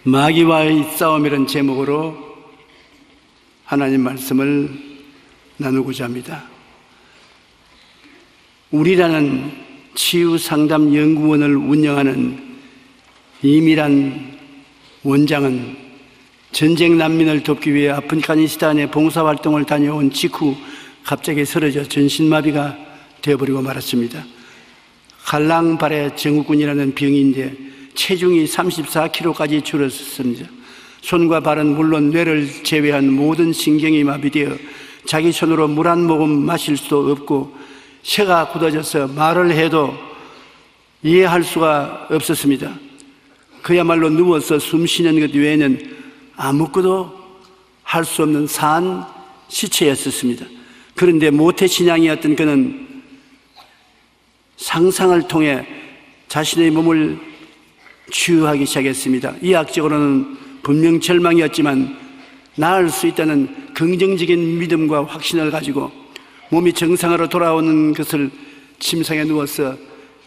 마귀와의 싸움이라는 제목으로 하나님 말씀을 나누고자 합니다. 우리라는 치유상담연구원을 운영하는 이미란 원장은 전쟁 난민을 돕기 위해 아프가니스탄에 봉사활동을 다녀온 직후 갑자기 쓰러져 전신마비가 되어버리고 말았습니다. 갈랑발의 증후군이라는 병인데 체중이 34kg까지 줄었습니다. 손과 발은 물론 뇌를 제외한 모든 신경이 마비되어 자기 손으로 물 한 모금 마실 수도 없고 쇠가 굳어져서 말을 해도 이해할 수가 없었습니다. 그야말로 누워서 숨 쉬는 것 외에는 아무것도 할 수 없는 산 시체였었습니다. 그런데 모태신앙이었던 그는 상상을 통해 자신의 몸을 치유하기 시작했습니다. 의학적으로는 분명 절망이었지만 나을 수 있다는 긍정적인 믿음과 확신을 가지고 몸이 정상으로 돌아오는 것을 침상에 누워서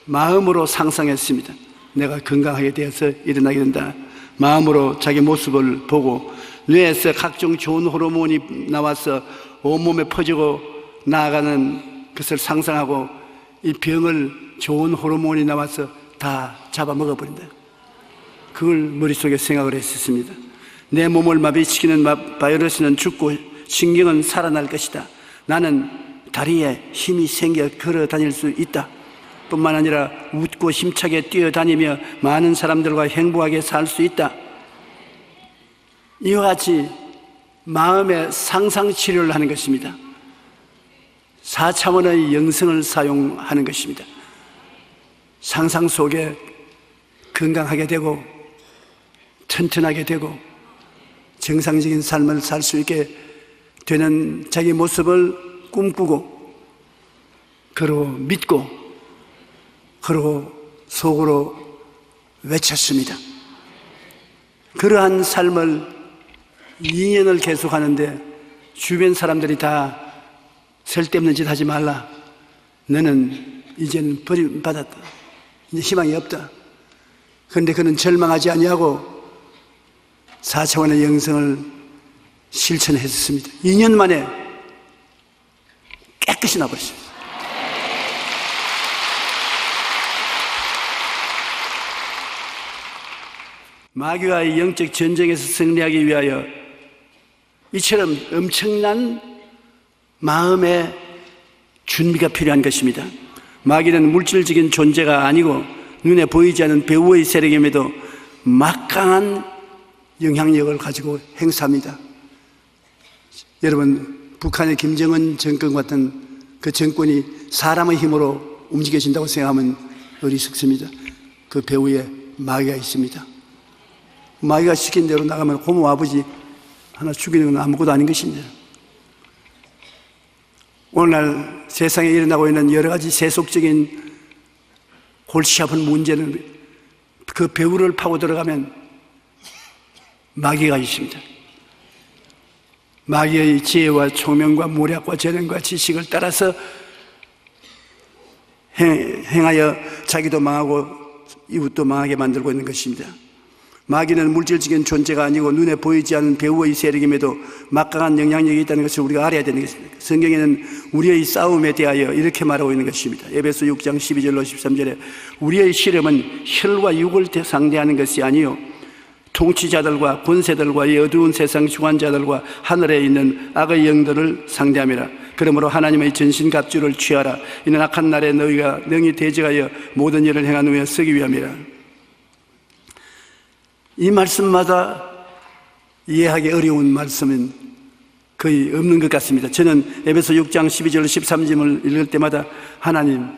마음으로 상상했습니다. 내가 건강하게 되어서 일어나게 된다. 마음으로 자기 모습을 보고 뇌에서 각종 좋은 호르몬이 나와서 온몸에 퍼지고 나아가는 것을 상상하고 이 병을 좋은 호르몬이 나와서 다 잡아먹어버린다. 그걸 머릿속에 생각을 했었습니다. 내 몸을 마비시키는 바이러스는 죽고 신경은 살아날 것이다. 나는 다리에 힘이 생겨 걸어 다닐 수 있다. 뿐만 아니라 웃고 힘차게 뛰어다니며 많은 사람들과 행복하게 살 수 있다. 이와 같이 마음의 상상치료를 하는 것입니다. 4차원의 영성을 사용하는 것입니다. 상상 속에 건강하게 되고 튼튼하게 되고 정상적인 삶을 살 수 있게 되는 자기 모습을 꿈꾸고 그러고 믿고 그러고 속으로 외쳤습니다. 그러한 삶을 2년을 계속하는데 주변 사람들이 다 쓸데없는 짓 하지 말라. 너는 이제는 버림받았다. 이제 희망이 없다. 그런데 그는 절망하지 아니하고 4차원의 영성을 실천했습니다. 2년 만에 깨끗이 나버렸습니다. 마귀와의 영적 전쟁에서 승리하기 위하여 이처럼 엄청난 마음의 준비가 필요한 것입니다. 마귀는 물질적인 존재가 아니고 눈에 보이지 않는 배후의 세력임에도 막강한 영향력을 가지고 행사합니다. 여러분, 북한의 김정은 정권 같은 그 정권이 사람의 힘으로 움직여진다고 생각하면 어리석습니다. 그 배후에 마귀가 있습니다. 마귀가 시킨 대로 나가면 고모 아버지 하나 죽이는 건 아무것도 아닌 것입니다. 오늘날 세상에 일어나고 있는 여러 가지 세속적인 골치 아픈 문제는 그 배후를 파고 들어가면 마귀가 있습니다. 마귀의 지혜와 총명과 모략과 재능과 지식을 따라서 행하여 자기도 망하고 이웃도 망하게 만들고 있는 것입니다. 마귀는 물질적인 존재가 아니고 눈에 보이지 않는 배후의 세력임에도 막강한 영향력이 있다는 것을 우리가 알아야 되는 것입니다. 성경에는 우리의 싸움에 대하여 이렇게 말하고 있는 것입니다. 에베소 6장 12절로 13절에 우리의 시름은 혈과 육을 상대하는 것이 아니요 통치자들과 권세들과 이 어두운 세상 주관자들과 하늘에 있는 악의 영들을 상대함이라. 그러므로 하나님의 전신갑주를 취하라. 이는 악한 날에 너희가 능히 대적하여 모든 일을 행한 후에 서기 위함이라. 이 말씀마다 이해하기 어려운 말씀은 거의 없는 것 같습니다. 저는 에베소 6장 12절 13절을 읽을 때마다 하나님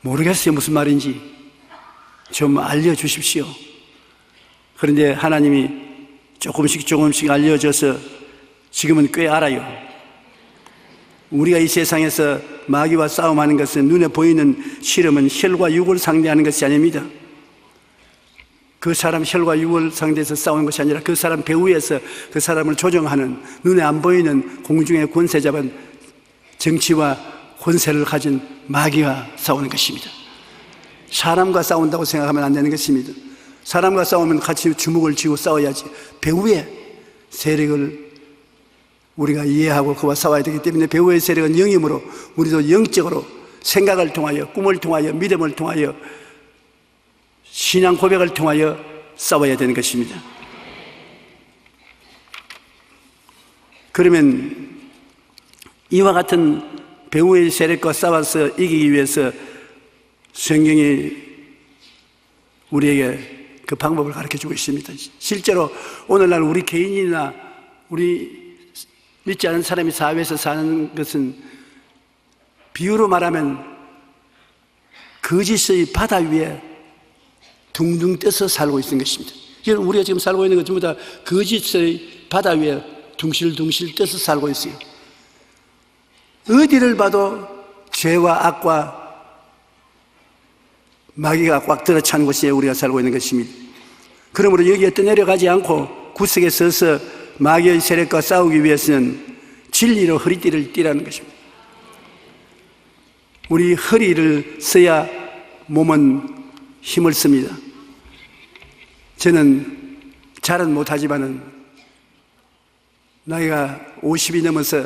모르겠어요. 무슨 말인지 좀 알려주십시오. 그런데 하나님이 조금씩 알려줘서 지금은 꽤 알아요. 우리가 이 세상에서 마귀와 싸움하는 것은 눈에 보이는 시름은 혈과 육을 상대하는 것이 아닙니다. 그 사람 혈과 육을 상대해서 싸우는 것이 아니라 그 사람 배후에서 그 사람을 조정하는 눈에 안 보이는 공중의 권세 잡은 정치와 권세를 가진 마귀와 싸우는 것입니다. 사람과 싸운다고 생각하면 안 되는 것입니다. 사람과 싸우면 같이 주먹을 쥐고 싸워야지. 배후의 세력을 우리가 이해하고 그와 싸워야 되기 때문에 배후의 세력은 영이므로 우리도 영적으로 생각을 통하여, 꿈을 통하여, 믿음을 통하여, 신앙 고백을 통하여 싸워야 되는 것입니다. 그러면 이와 같은 배후의 세력과 싸워서 이기기 위해서 성경이 우리에게 그 방법을 가르쳐주고 있습니다. 실제로 오늘날 우리 개인이나 우리 믿지 않은 사람이 사회에서 사는 것은 비유로 말하면 거짓의 바다 위에 둥둥 떠서 살고 있는 것입니다. 우리가 지금 살고 있는 것 전부 다 거짓의 바다 위에 둥실둥실 떠서 살고 있어요. 어디를 봐도 죄와 악과 마귀가 꽉 들어찬 곳에 우리가 살고 있는 것입니다. 그러므로 여기에 떠내려가지 않고 구석에 서서 마귀의 세력과 싸우기 위해서는 진리로 허리띠를 띠라는 것입니다. 우리 허리를 써야 몸은 힘을 씁니다. 저는 잘은 못하지만은 나이가 50이 넘어서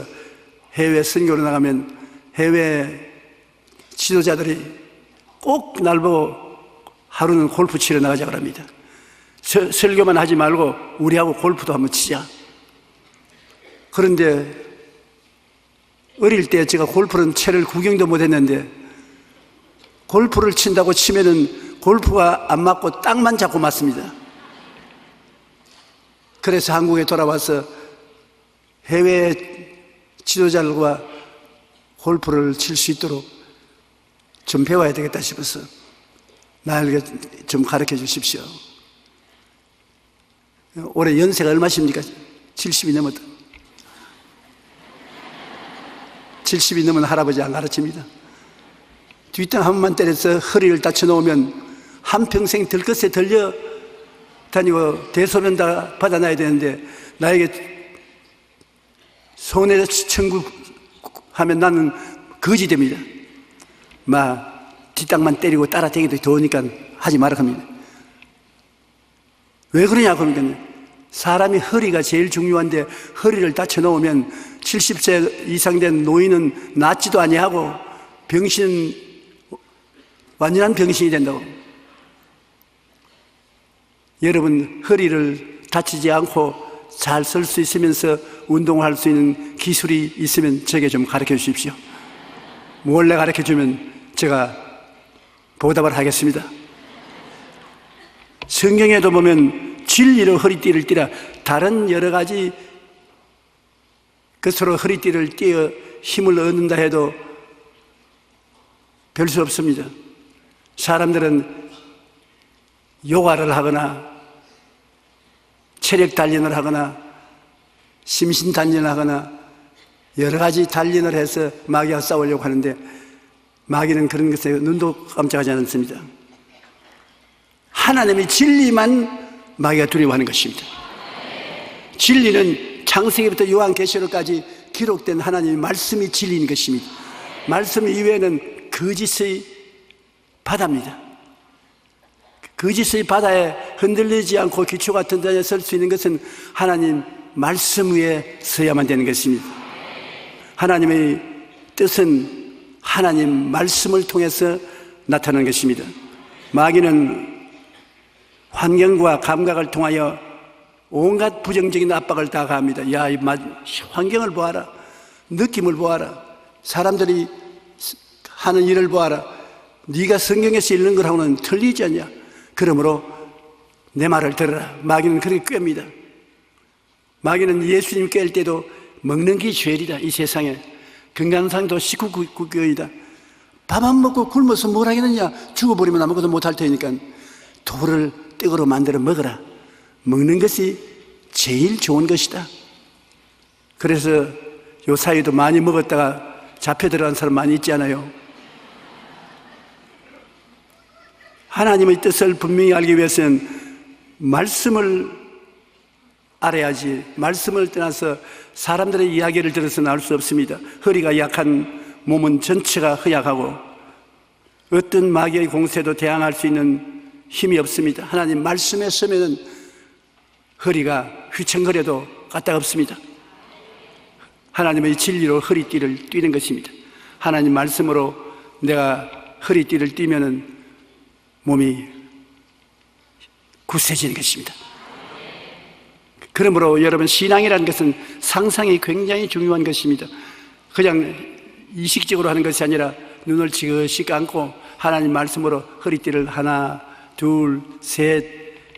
해외 선교로 나가면 해외 지도자들이 꼭 날 보고 하루는 골프 치러 나가자고 합니다. 설교만 하지 말고 우리하고 골프도 한번 치자. 그런데 어릴 때 제가 골프는 채를 구경도 못했는데 골프를 친다고 치면은 골프가 안 맞고 땅만 잡고 맞습니다. 그래서 한국에 돌아와서 해외 지도자들과 골프를 칠 수 있도록 좀 배워야 되겠다 싶어서 나에게 좀 가르쳐 주십시오. 올해 연세가 얼마십니까? 70이 넘었다. 70이 넘은 할아버지 안 가르칩니다. 뒷땅 한 번만 때려서 허리를 다쳐놓으면 한평생 들것에 들려 다니고 대소변 다 받아놔야 되는데 나에게 손해 청구하면 나는 거지 됩니다. 뒷땅만 때리고 따라다니기도 더우니까 하지 말라 합니다. 왜 그러냐고 하면 사람이 허리가 제일 중요한데 허리를 다쳐놓으면 70세 이상 된 노인은 낫지도 아니하고 완전한 병신이 된다고. 여러분 허리를 다치지 않고 잘 설 수 있으면서 운동할 수 있는 기술이 있으면 저에게 좀 가르쳐 주십시오. 몰래 가르쳐 주면 제가 보답을 하겠습니다. 성경에도 보면 진리로 허리띠를 띠라, 다른 여러 가지 것으로 허리띠를 띠어 힘을 얻는다 해도 별 수 없습니다. 사람들은 요가를 하거나 체력 단련을 하거나 심신 단련을 하거나 여러 가지 단련을 해서 마귀와 싸우려고 하는데 마귀는 그런 것에 눈도 깜짝하지 않습니다. 하나님의 진리만 마귀가 두려워하는 것입니다. 진리는 창세기부터 요한계시록까지 기록된 하나님의 말씀이 진리인 것입니다. 말씀 이외에는 거짓의 바다입니다. 거짓의 바다에 흔들리지 않고 기초 같은 데에 설 수 있는 것은 하나님 말씀 위에 서야만 되는 것입니다. 하나님의 뜻은 하나님 말씀을 통해서 나타나는 것입니다. 마귀는 환경과 감각을 통하여 온갖 부정적인 압박을 다 가합니다. 야, 이 환경을 보아라. 느낌을 보아라. 사람들이 하는 일을 보아라. 네가 성경에서 읽는 거랑은 틀리지 않냐. 그러므로 내 말을 들어라. 마귀는 그렇게 꿰입니다. 마귀는 예수님 깰 때도 먹는 게 죄이다. 이 세상에 건강상도 식구국이다. 밥 안 먹고 굶어서 뭘 하겠느냐. 죽어버리면 아무것도 못할 테니까 돌을 떡으로 만들어 먹어라. 먹는 것이 제일 좋은 것이다. 그래서 요 사이도 많이 먹었다가 잡혀 들어간 사람 많이 있지 않아요? 하나님의 뜻을 분명히 알기 위해서는 말씀을 알아야지, 말씀을 떠나서 사람들의 이야기를 들어서는 알 수 없습니다. 허리가 약한 몸은 전체가 허약하고 어떤 마귀의 공세도 대항할 수 있는 힘이 없습니다. 하나님 말씀에 서면은 허리가 휘청거려도 까딱없습니다. 하나님의 진리로 허리띠를 뛰는 것입니다. 하나님 말씀으로 내가 허리띠를 띠면은 몸이 굳세지는 것입니다. 그러므로 여러분, 신앙이라는 것은 상상이 굉장히 중요한 것입니다. 그냥 이식적으로 하는 것이 아니라 눈을 지그시 감고 하나님 말씀으로 허리띠를 하나, 둘, 셋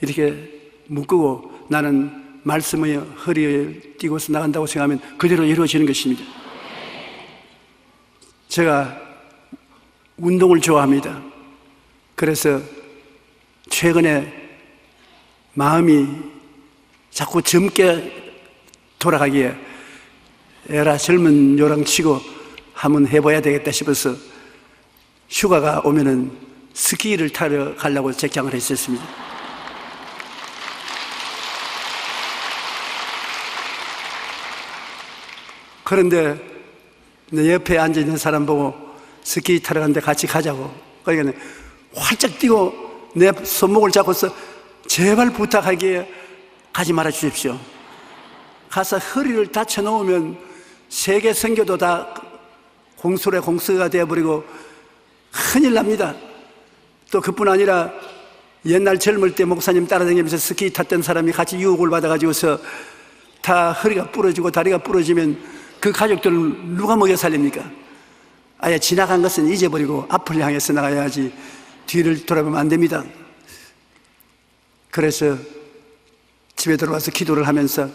이렇게 묶고 나는 말씀의 허리에 띠고서 나간다고 생각하면 그대로 이루어지는 것입니다. 제가 운동을 좋아합니다. 그래서 최근에 마음이 자꾸 젊게 돌아가기에 에라 젊은 요랑치고 한번 해봐야 되겠다 싶어서 휴가가 오면은 스키를 타러 가려고 책장을 했었습니다. 그런데 내 옆에 앉아있는 사람 보고 스키 타러 가는데 같이 가자고, 그러니까 활짝 뛰고 내 손목을 잡고서 제발 부탁하기에 가지 말아 주십시오. 가서 허리를 다쳐 놓으면 세계 선교도 다 공술의 공수가 되어버리고 큰일 납니다. 또 그뿐 아니라 옛날 젊을 때 목사님 따라다니면서 스키 탔던 사람이 같이 유혹을 받아가지고서 다 허리가 부러지고 다리가 부러지면 그 가족들을 누가 먹여 살립니까? 아예 지나간 것은 잊어버리고 앞을 향해서 나가야지 뒤를 돌아보면 안 됩니다. 그래서 집에 들어와서 기도를 하면서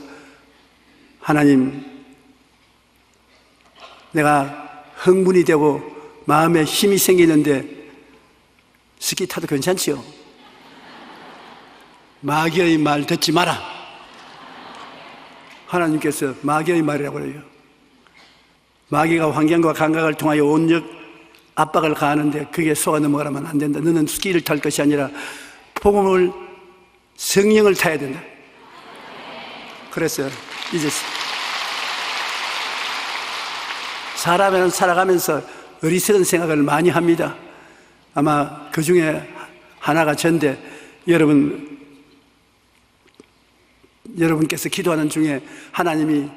하나님, 내가 흥분이 되고 마음에 힘이 생기는데 스키 타도 괜찮지요? 마귀의 말 듣지 마라. 하나님께서 마귀의 말이라고 그래요. 마귀가 환경과 감각을 통하여 온역 압박을 가하는데 그게 속아 넘어가면 안 된다. 너는 스키를 탈 것이 아니라 복음을, 성령을 타야 된다. 그래서 이제 사람은 살아가면서 어리석은 생각을 많이 합니다. 아마 그 중에 하나가 전데 여러분께서 기도하는 중에 하나님이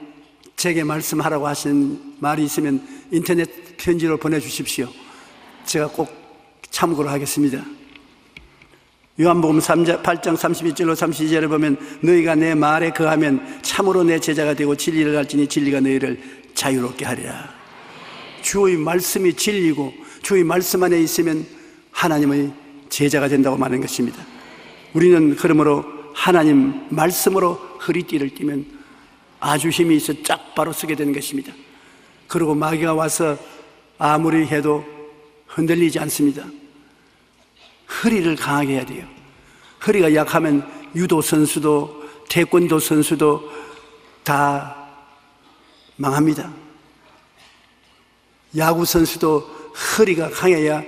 제게 말씀하라고 하신 말이 있으면 인터넷 편지로 보내주십시오. 제가 꼭 참고를 하겠습니다. 요한복음 8장 32절로 32절에 보면 너희가 내 말에 거하면 참으로 내 제자가 되고 진리를 알지니 진리가 너희를 자유롭게 하리라. 주의 말씀이 진리고 주의 말씀 안에 있으면 하나님의 제자가 된다고 말하는 것입니다. 우리는 그러므로 하나님 말씀으로 허리띠를 띠면 아주 힘이 있어 쫙 바로 서게 되는 것입니다. 그리고 마귀가 와서 아무리 해도 흔들리지 않습니다. 허리를 강하게 해야 돼요. 허리가 약하면 유도 선수도 태권도 선수도 다 망합니다. 야구 선수도 허리가 강해야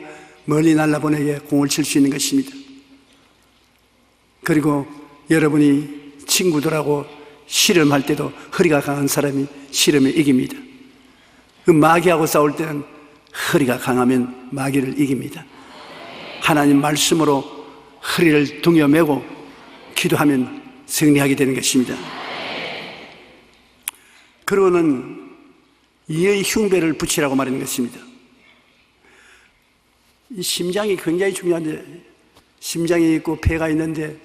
멀리 날아보내게 공을 칠 수 있는 것입니다. 그리고 여러분이 친구들하고 씨름할 때도 허리가 강한 사람이 씨름에 이깁니다. 그 마귀하고 싸울 때는 허리가 강하면 마귀를 이깁니다. 하나님 말씀으로 허리를 동여매고 기도하면 승리하게 되는 것입니다. 그러고는 이의 흉배를 붙이라고 말하는 것입니다. 이 심장이 굉장히 중요한데, 심장이 있고 폐가 있는데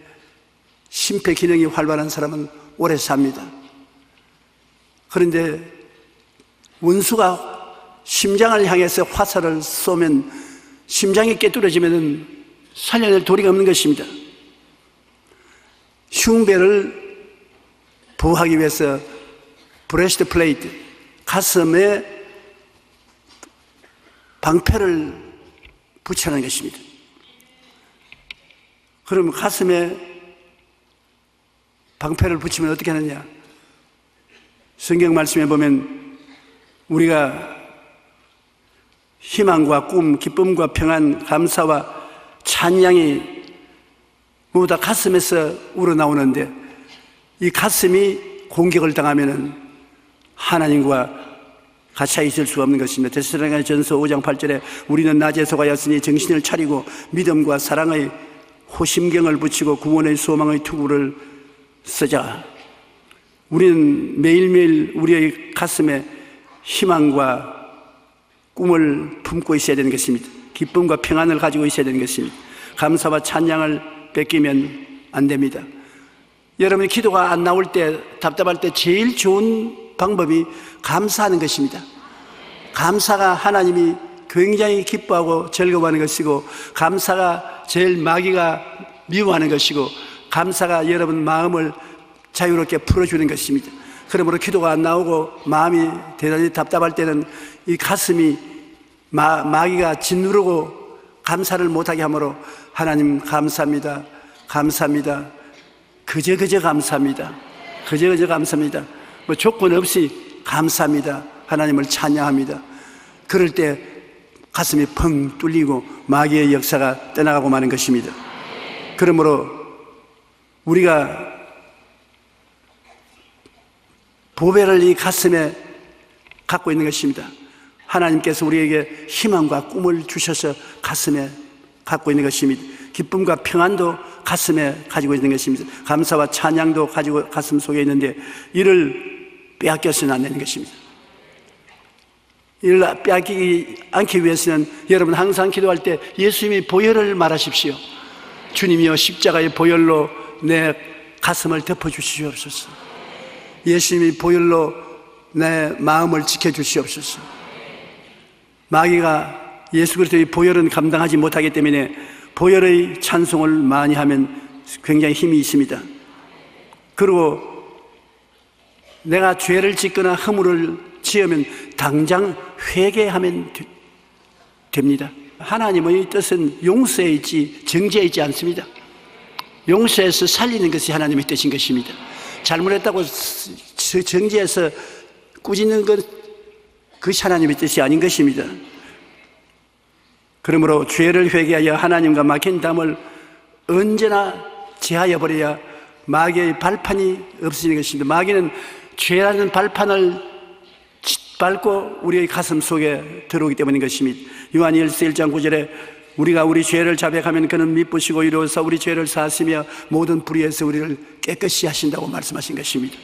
심폐 기능이 활발한 사람은 오래 삽니다. 그런데 원수가 심장을 향해서 화살을 쏘면 심장이 깨뚫어지면 살려낼 도리가 없는 것입니다. 흉배를 보호하기 위해서 브레스트 플레이트, 가슴에 방패를 붙여놓은 것입니다. 그러면 가슴에 방패를 붙이면 어떻게 하느냐? 성경 말씀에 보면 우리가 희망과 꿈, 기쁨과 평안, 감사와 찬양이 모두 다 가슴에서 우러나오는데 이 가슴이 공격을 당하면은 하나님과 같이 있을 수가 없는 것입니다. 데살로니가전서 5장 8절에 우리는 낮에 속하였으니 정신을 차리고 믿음과 사랑의 호심경을 붙이고 구원의 소망의 투구를 쓰자. 우리는 매일매일 우리의 가슴에 희망과 꿈을 품고 있어야 되는 것입니다. 기쁨과 평안을 가지고 있어야 되는 것입니다. 감사와 찬양을 뺏기면 안 됩니다. 여러분이 기도가 안 나올 때, 답답할 때 제일 좋은 방법이 감사하는 것입니다. 감사가 하나님이 굉장히 기뻐하고 즐거워하는 것이고, 감사가 제일 마귀가 미워하는 것이고, 감사가 여러분 마음을 자유롭게 풀어주는 것입니다. 그러므로 기도가 안 나오고 마음이 대단히 답답할 때는 이 가슴이 마귀가 짓누르고 감사를 못하게 하므로 하나님 감사합니다. 감사합니다. 그저 감사합니다. 그저 감사합니다. 뭐 조건 없이 감사합니다. 하나님을 찬양합니다. 그럴 때 가슴이 펑 뚫리고 마귀의 역사가 떠나가고 마는 것입니다. 그러므로 우리가 보배를 이 가슴에 갖고 있는 것입니다. 하나님께서 우리에게 희망과 꿈을 주셔서 가슴에 갖고 있는 것입니다. 기쁨과 평안도 가슴에 가지고 있는 것입니다. 감사와 찬양도 가지고 가슴 속에 있는데 이를 빼앗겨서는 안 되는 것입니다. 이를 빼앗기지 않기 위해서는 여러분 항상 기도할 때 예수님이 보혈을 말하십시오. 주님이여 십자가의 보혈로 내 가슴을 덮어주시옵소서. 예수님이 보혈로 내 마음을 지켜주시옵소서. 마귀가 예수 그리스도의 보혈은 감당하지 못하기 때문에 보혈의 찬송을 많이 하면 굉장히 힘이 있습니다. 그리고 내가 죄를 짓거나 허물을 지으면 당장 회개하면 됩니다. 하나님의 뜻은 용서에 있지 정죄에 있지 않습니다. 용서해서 살리는 것이 하나님의 뜻인 것입니다. 잘못했다고 정죄해서 꾸짖는 것, 그것이 하나님의 뜻이 아닌 것입니다. 그러므로 죄를 회개하여 하나님과 막힌 담을 언제나 제하여 버려야 마귀의 발판이 없어지는 것입니다. 마귀는 죄라는 발판을 밟고 우리의 가슴 속에 들어오기 때문인 것입니다. 요한일서 1장 9절에 우리가 우리 죄를 자백하면 그는 미쁘시고 이로써 우리 죄를 사하시며 모든 불의에서 우리를 깨끗이 하신다고 말씀하신 것입니다.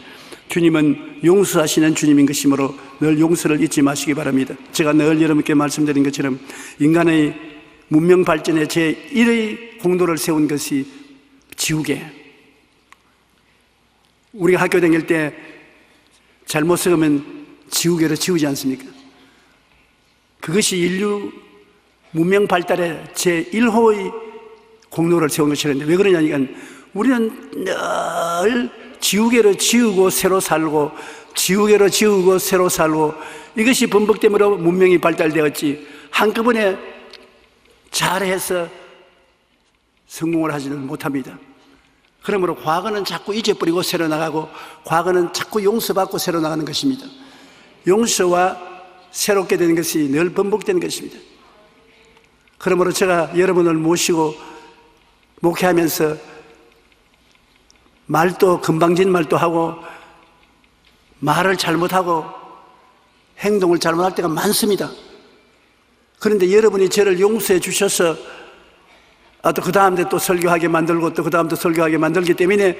주님은 용서하시는 주님인 것이므로 늘 용서를 잊지 마시기 바랍니다. 제가 늘 여러분께 말씀드린 것처럼 인간의 문명 발전에 제1의 공로를 세운 것이 지우개. 우리가 학교 다닐 때 잘못 썩으면 지우개로 지우지 않습니까? 그것이 인류 문명 발달의 제1호의 공로를 세운 것이라는데 왜 그러냐니까 우리는 늘 지우개로 지우고 새로 살고 지우개로 지우고 새로 살고 이것이 반복됨으로 문명이 발달되었지 한꺼번에 잘해서 성공을 하지는 못합니다. 그러므로 과거는 자꾸 잊어버리고 새로 나가고 과거는 자꾸 용서받고 새로 나가는 것입니다. 용서와 새롭게 되는 것이 늘 반복되는 것입니다. 그러므로 제가 여러분을 모시고 목회하면서 말도 건방진 말도 하고 말을 잘못하고 행동을 잘못할 때가 많습니다. 그런데 여러분이 저를 용서해 주셔서 또 그 다음에 또 설교하게 만들고 또 그 다음에 또 설교하게 만들기 때문에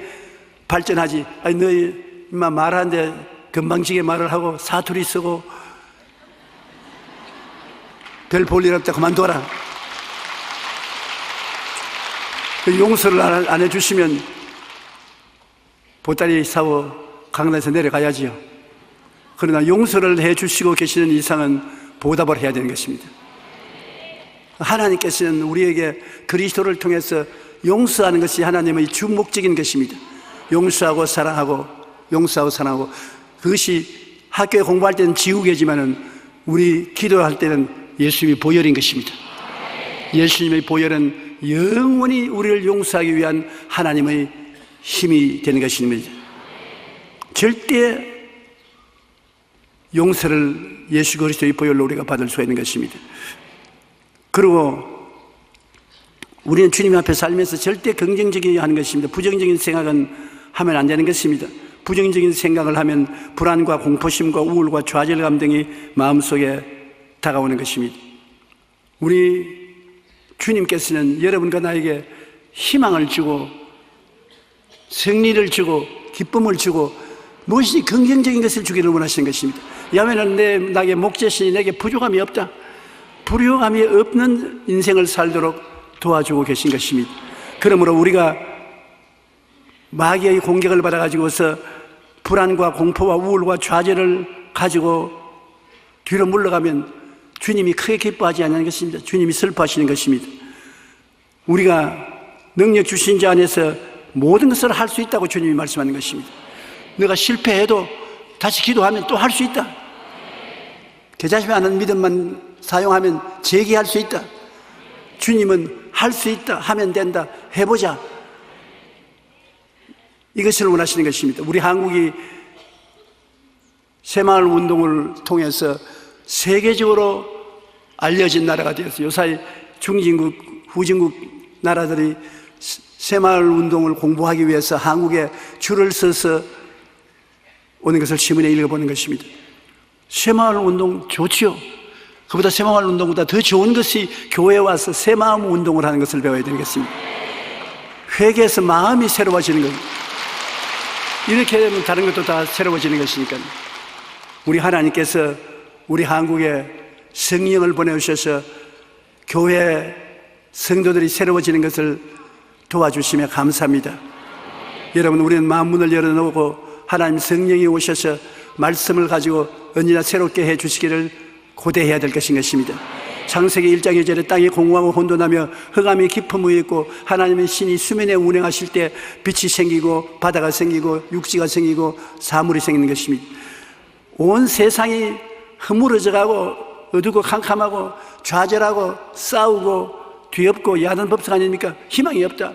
발전하지. 아니 너희 인마 말하는데 건방지게 말을 하고 사투리 쓰고 별 볼 일 없다 그만둬라. 용서를 안 해주시면 보따리 사고 강남에서 내려가야지요. 그러나 용서를 해주시고 계시는 이상은 보답을 해야 되는 것입니다. 하나님께서는 우리에게 그리스도를 통해서 용서하는 것이 하나님의 주목적인 것입니다. 용서하고 사랑하고 용서하고 사랑하고 그것이 학교에 공부할 때는 지우개지만은 우리 기도할 때는 예수님의 보혈인 것입니다. 예수님의 보혈은 영원히 우리를 용서하기 위한 하나님의 힘이 되는 것입니다. 절대 용서를 예수 그리스도의 보혈로 우리가 받을 수 있는 것입니다. 그리고 우리는 주님 앞에 살면서 절대 긍정적이어야 하는 것입니다. 부정적인 생각은 하면 안 되는 것입니다. 부정적인 생각을 하면 불안과 공포심과 우울과 좌절감 등이 마음속에 다가오는 것입니다. 우리 주님께서는 여러분과 나에게 희망을 주고 승리를 주고 기쁨을 주고 무엇이 긍정적인 것을 주기를 원하시는 것입니다. 야훼는 나에게 목자시니 내게 부족함이 없다. 불효함이 없는 인생을 살도록 도와주고 계신 것입니다. 그러므로 우리가 마귀의 공격을 받아가지고서 불안과 공포와 우울과 좌절을 가지고 뒤로 물러가면 주님이 크게 기뻐하지 않는 것입니다. 주님이 슬퍼하시는 것입니다. 우리가 능력 주신 자 안에서 모든 것을 할 수 있다고 주님이 말씀하는 것입니다. 내가 실패해도 다시 기도하면 또 할 수 있다. 개자심에 않은 믿음만 사용하면 재기할 수 있다. 주님은 할 수 있다, 하면 된다, 해보자, 이것을 원하시는 것입니다. 우리 한국이 새마을 운동을 통해서 세계적으로 알려진 나라가 되었어요. 요새 중진국, 후진국 나라들이 새마을 운동을 공부하기 위해서 한국에 줄을 서서 오는 것을 신문에 읽어보는 것입니다. 새마을 운동 좋지요. 그보다 새마을 운동보다 더 좋은 것이 교회에 와서 새마음 운동을 하는 것을 배워야 되겠습니다. 회개해서 마음이 새로워지는 겁니다. 이렇게 되면 다른 것도 다 새로워지는 것이니까요. 우리 하나님께서 우리 한국에 성령을 보내주셔서 교회 성도들이 새로워지는 것을 도와주시며 감사합니다. 여러분, 우리는 마음문을 열어놓고 하나님 성령이 오셔서 말씀을 가지고 언제나 새롭게 해주시기를 고대해야 될 것입니다. 창세기 1장 2절에 땅이 공허하고 혼돈하며 흑암이 깊음이 있고 하나님의 신이 수면에 운행하실 때 빛이 생기고 바다가 생기고 육지가 생기고 사물이 생기는 것입니다. 온 세상이 허물어져가고 어둡고 캄캄하고 좌절하고 싸우고 뒤엎고 야단 법석 아닙니까? 희망이 없다.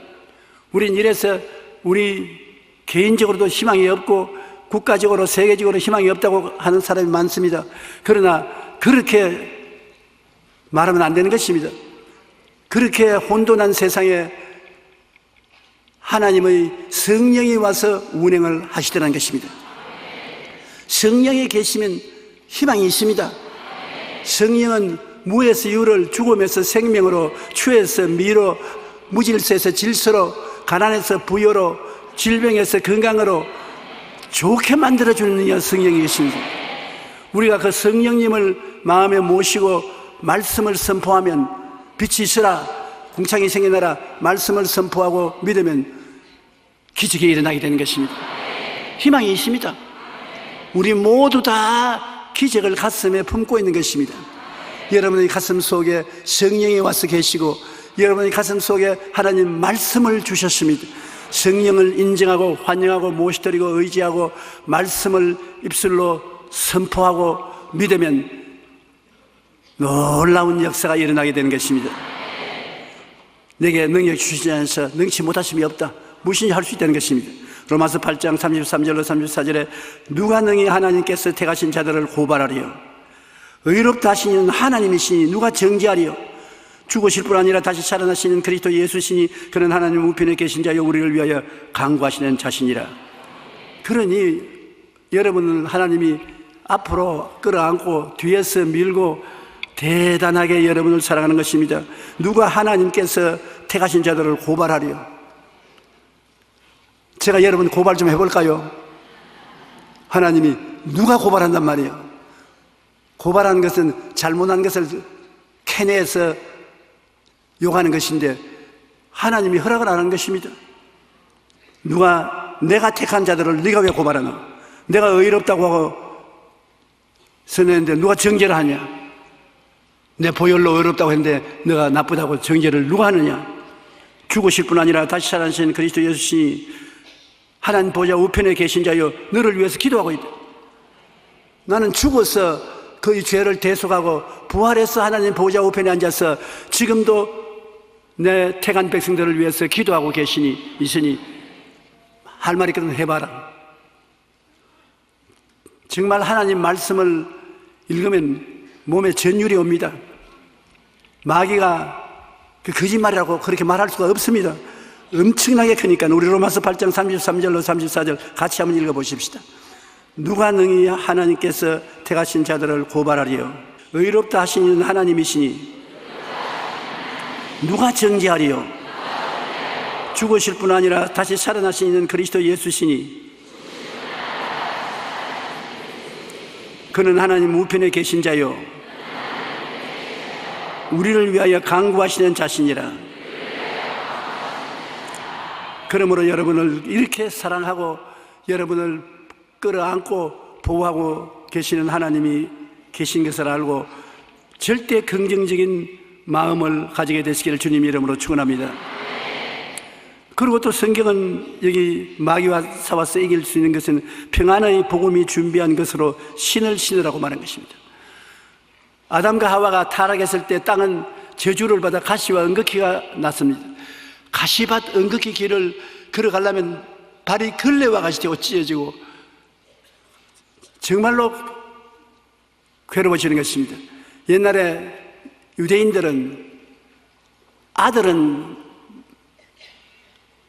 우린 이래서 우리 개인적으로도 희망이 없고 국가적으로 세계적으로 희망이 없다고 하는 사람이 많습니다. 그러나 그렇게 말하면 안 되는 것입니다. 그렇게 혼돈한 세상에 하나님의 성령이 와서 운행을 하시더라는 것입니다. 성령이 계시면 희망이 있습니다. 성령은 무에서 유를, 죽음에서 생명으로, 추에서 미로, 무질서에서 질서로, 가난에서 부여로, 질병에서 건강으로 좋게 만들어주는 성령이 계십니다. 우리가 그 성령님을 마음에 모시고 말씀을 선포하면 빛이 있으라, 궁창이 생겨나라 말씀을 선포하고 믿으면 기적이 일어나게 되는 것입니다. 희망이 있습니다. 우리 모두 다 기적을 가슴에 품고 있는 것입니다. 여러분의 가슴 속에 성령이 와서 계시고 여러분의 가슴 속에 하나님 말씀을 주셨습니다. 성령을 인정하고 환영하고 모시드리고 의지하고 말씀을 입술로 선포하고 믿으면 놀라운 역사가 일어나게 되는 것입니다. 내게 능력 주시지 않아서 능치 못하심이 없다, 무엇인지 할 수 있다는 것입니다. 로마서 8장 33절로 34절에 누가 능히 하나님께서 택하신 자들을 고발하리요? 의롭다 하시는 하나님이시니 누가 정죄하리요? 죽으실 뿐 아니라 다시 살아나시는 그리스도 예수시니 그는 하나님 우편에 계신 자여 우리를 위하여 간구하시는 자신이라. 그러니 여러분은 하나님이 앞으로 끌어안고 뒤에서 밀고 대단하게 여러분을 사랑하는 것입니다. 누가 하나님께서 택하신 자들을 고발하리요? 제가 여러분 고발 좀 해볼까요? 하나님이 누가 고발한단 말이에요? 고발하는 것은 잘못한 것을 캐내서 욕하는 것인데 하나님이 허락을 안 하는 것입니다. 누가 내가 택한 자들을 네가 왜 고발하노? 내가 의롭다고 하고 선했는데 누가 정죄를 하냐? 내 보혈로 의롭다고 했는데 내가 나쁘다고 정죄를 누가 하느냐? 죽으실 뿐 아니라 다시 살아나신 그리스도 예수시니 하나님 보좌 우편에 계신 자여 너를 위해서 기도하고 있다. 나는 죽어서 그의 죄를 대속하고 부활해서 하나님 보좌 우편에 앉아서 지금도 내 택한 백성들을 위해서 기도하고 계시니 있으니 할 말 있거든 해봐라. 정말 하나님 말씀을 읽으면 몸에 전율이 옵니다. 마귀가 그 거짓말이라고 그렇게 말할 수가 없습니다. 엄청나게 크니까 우리 로마서 8장 33절로 34절 같이 한번 읽어보십시다. 누가 능히 하나님께서 택하신 자들을 고발하리요? 의롭다 하시는 하나님이시니 누가 정죄하리요? 죽으실 뿐 아니라 다시 살아나시는 그리스도 예수시니 그는 하나님 우편에 계신 자요 우리를 위하여 간구하시는 자신이라. 그러므로 여러분을 이렇게 사랑하고 여러분을 끌어안고 보호하고 계시는 하나님이 계신 것을 알고 절대 긍정적인 마음을 가지게 되시기를 주님 이름으로 축원합니다. 그리고 또 성경은 여기 마귀와 싸워서 이길 수 있는 것은 평안의 복음이 준비한 것으로 신을 신으라고 말한 것입니다. 아담과 하와가 타락했을 때 땅은 저주를 받아 가시와 은극기가 났습니다. 가시밭 은극기 길을 걸어가려면 발이 걸레와 같이 되고 찢어지고 정말로 괴로워지는 것입니다. 옛날에 유대인들은 아들은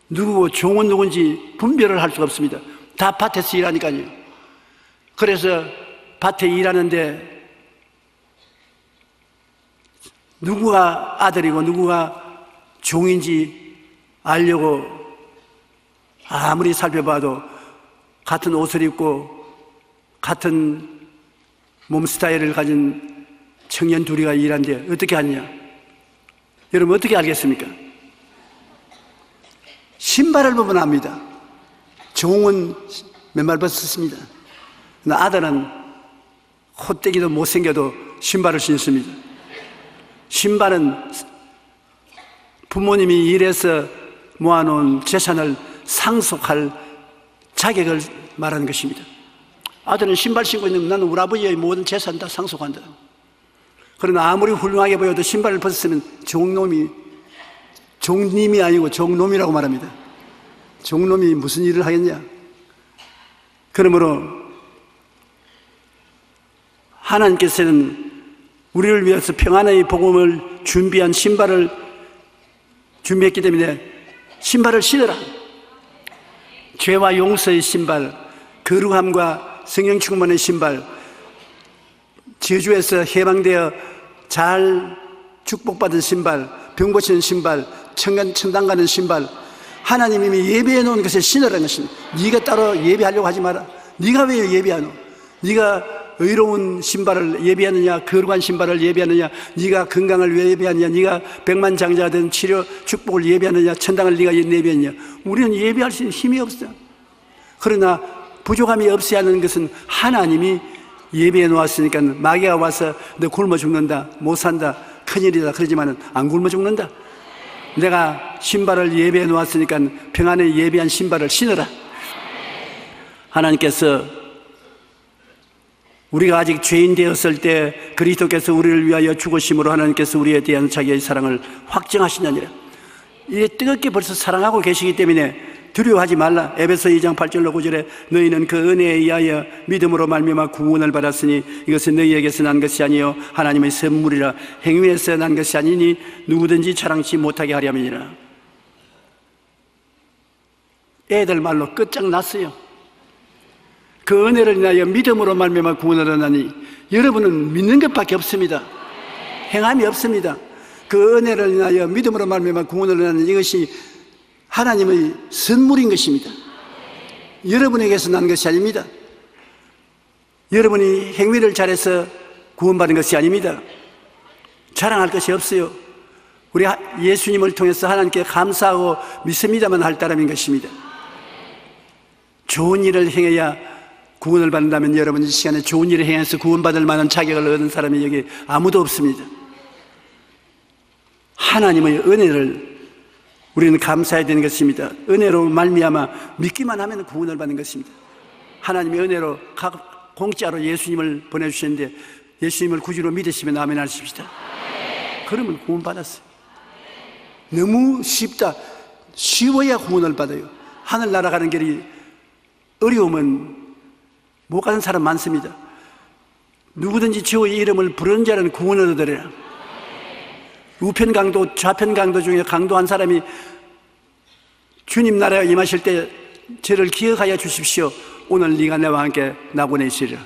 누구고 종은 누군지 분별을 할 수가 없습니다. 다 밭에서 일하니까요. 그래서 밭에 일하는데 누구가 아들이고 누구가 종인지 알려고 아무리 살펴봐도 같은 옷을 입고 같은 몸 스타일을 가진 청년 둘이가 일하는데 어떻게 하느냐? 여러분 어떻게 알겠습니까? 신발을 보면 압니다. 종은 맨발 벗었습니다. 아들은 콧대기도 못생겨도 신발을 신습니다. 신발은 부모님이 일해서 모아놓은 재산을 상속할 자격을 말하는 것입니다. 아들은 신발 신고 있는 나는 우리 아버지의 모든 재산 다 상속한다. 그러나 아무리 훌륭하게 보여도 신발을 벗었으면 종님이 아니고 종놈이라고 말합니다. 종놈이 무슨 일을 하겠냐? 그러므로 하나님께서는 우리를 위해서 평안의 복음을 준비한 신발을 준비했기 때문에 신발을 신으라. 죄와 용서의 신발, 거룩함과 성령 충만의 신발, 저주에서 해방되어 잘 축복받은 신발, 병 고치는 신발, 천당 가는 신발, 하나님이 예배해 놓은 것을 신으라는 것입니다. 네가 따로 예배하려고 하지 마라. 네가 왜 예배하노? 네가 의로운 신발을 예배하느냐, 거룩한 신발을 예배하느냐, 네가 건강을 왜 예배하느냐, 네가 백만장자된 치료 축복을 예배하느냐, 천당을 네가 예배하느냐. 우리는 예배할 수 있는 힘이 없어. 그러나 부족함이 없어야 하는 것은 하나님이 예배해 놓았으니까 마귀가 와서 너 굶어 죽는다, 못 산다, 큰일이다 그러지만은 안 굶어 죽는다. 내가 신발을 예배해 놓았으니까 평안에 예배한 신발을 신으라. 하나님께서 우리가 아직 죄인 되었을 때 그리스도께서 우리를 위하여 죽으심으로 하나님께서 우리에 대한 자기의 사랑을 확증하시느니라. 이게 뜨겁게 벌써 사랑하고 계시기 때문에 두려워하지 말라. 에베소 2장 8절로 9절에 너희는 그 은혜에 의하여 믿음으로 말미암아 구원을 받았으니 이것은 너희에게서 난 것이 아니요 하나님의 선물이라. 행위에서 난 것이 아니니 누구든지 자랑치 못하게 하려함이니라. 애들 말로 끝장났어요. 그 은혜를 인하여 믿음으로 말미암아 구원을 얻나니 여러분은 믿는 것밖에 없습니다. 행함이 없습니다. 그 은혜를 인하여 믿음으로 말미암아 구원을 얻나니 이것이 하나님의 선물인 것입니다. 여러분에게서 난 것이 아닙니다. 여러분이 행위를 잘해서 구원받은 것이 아닙니다. 자랑할 것이 없어요. 우리 예수님을 통해서 하나님께 감사하고 믿습니다만 할 따름인 것입니다. 좋은 일을 행해야 구원을 받는다면 여러분 이 시간에 좋은 일을 행해서 구원받을 만한 자격을 얻은 사람이 여기 아무도 없습니다. 하나님의 은혜를 우리는 감사해야 되는 것입니다. 은혜로 말미암아 믿기만 하면 구원을 받는 것입니다. 하나님의 은혜로 공짜로 예수님을 보내주셨는데 예수님을 구주로 믿으시면 아멘 하십시다. 그러면 구원 받았어요. 너무 쉽다. 쉬워야 구원을 받아요. 하늘나라 가는 길이 어려우면 못 가는 사람 많습니다. 누구든지 주의 이름을 부르는 자는 구원을 얻으리라. 우편 강도 좌편 강도 중에 강도한 사람이 주님 나라에 임하실 때 저를 기억하여 주십시오. 오늘 네가 나와 함께 낙원에 있으리라.